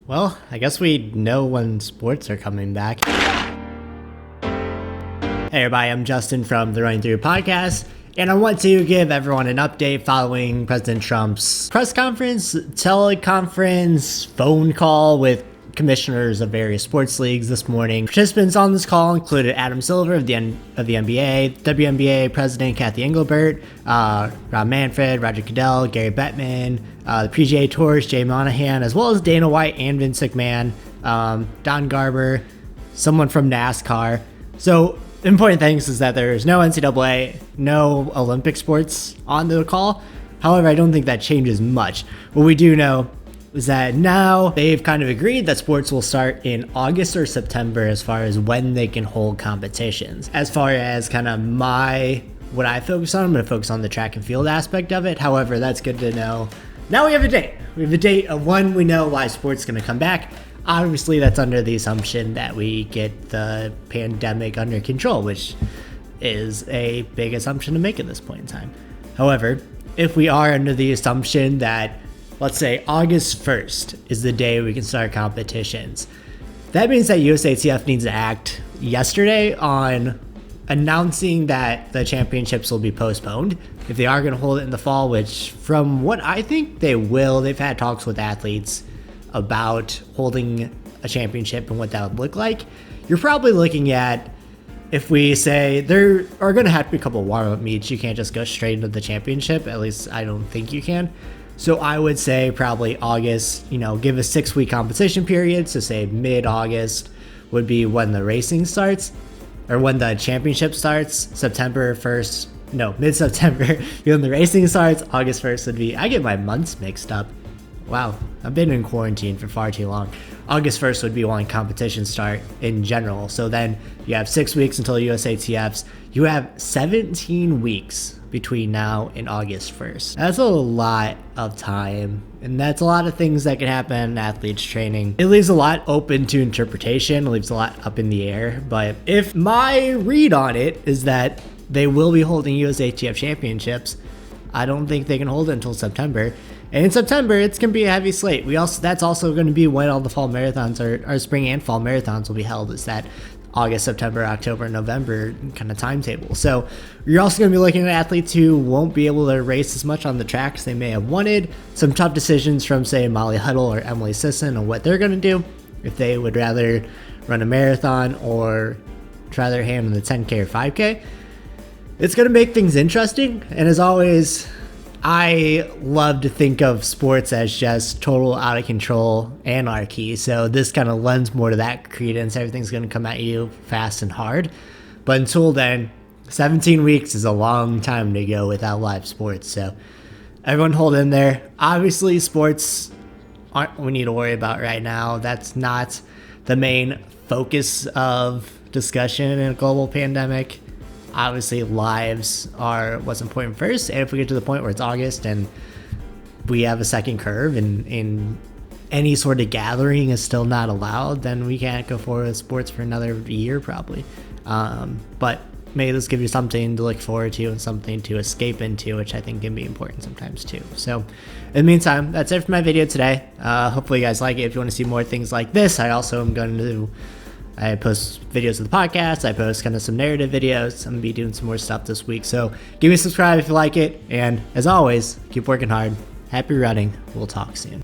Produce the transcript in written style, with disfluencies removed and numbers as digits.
Well, I guess we know when sports are coming back. Hey everybody, I'm Justin from the Running Through podcast, and I want to give everyone an update following President Trump's press conference, teleconference, phone call with commissioners of various sports leagues this morning. Participants on this call included Adam Silver of the NBA, WNBA President Kathy Engelbert, Rob Manfred, Roger Goodell, Gary Bettman, the PGA Tour's Jay Monahan, as well as Dana White and Vince McMahon, Don Garber, someone from NASCAR. So the important things is that there's no NCAA, no Olympic sports on the call. However, I don't think that changes much. What we do know is that now they've kind of agreed that sports will start in August or September as far as when they can hold competitions. As far as kind of what I focus on, I'm going to focus on the track and field aspect of it. However, that's good to know. Now we have a date. We have a date of when we know live sports is going to come back. Obviously, that's under the assumption that we get the pandemic under control, which is a big assumption to make at this point in time. However, if we are under the assumption that, let's say, August 1st is the day we can start competitions, that means that USATF needs to act yesterday on announcing that the championships will be postponed. If they are going to hold it in the fall, which from what I think they will, they've had talks with athletes about holding a championship and what that would look like. You're probably looking at, if we say there are going to have to be a couple of warm-up meets, you can't just go straight into the championship. At least I don't think you can. So I would say probably August, give a 6-week competition period. So say mid-August would be when the racing starts, or when the championship starts. Mid-September when the racing starts. August 1st would be, I get my months mixed up. Wow, I've been in quarantine for far too long. August 1st would be when competitions start in general. So then you have 6 weeks until USATFs. You have 17 weeks between now and August 1st. That's a lot of time, and that's a lot of things that can happen in athletes training. It leaves a lot open to interpretation. It leaves a lot up in the air. But if my read on it is that they will be holding USATF championships, I don't think they can hold it until September. And in September, it's going to be a heavy slate. That's also going to be when all the fall marathons or spring and fall marathons will be held. Is that August, September, October, November kind of timetable. So you're also going to be looking at athletes who won't be able to race as much on the track as they may have wanted. Some tough decisions from, say, Molly Huddle or Emily Sisson on what they're going to do. If they would rather run a marathon or try their hand in the 10K or 5K. It's going to make things interesting. And as always, I love to think of sports as just total out of control anarchy. So this kind of lends more to that credence. Everything's going to come at you fast and hard. But until then, 17 weeks is a long time to go without live sports. So everyone hold in there. Obviously, sports aren't what we need to worry about right now. That's not the main focus of discussion in a global pandemic. Obviously, lives are what's important first, and if we get to the point where it's August and we have a second curve and any sort of gathering is still not allowed, then we can't go forward with sports for another year probably. But maybe this gives you something to look forward to and something to escape into, which I think can be important sometimes too. So in the meantime, that's it for my video today. Hopefully you guys like it. If you want to see more things like this, I also am going to I post videos of the podcast. I post kind of some narrative videos. I'm going to be doing some more stuff this week. So give me a subscribe if you like it. And as always, keep working hard. Happy running. We'll talk soon.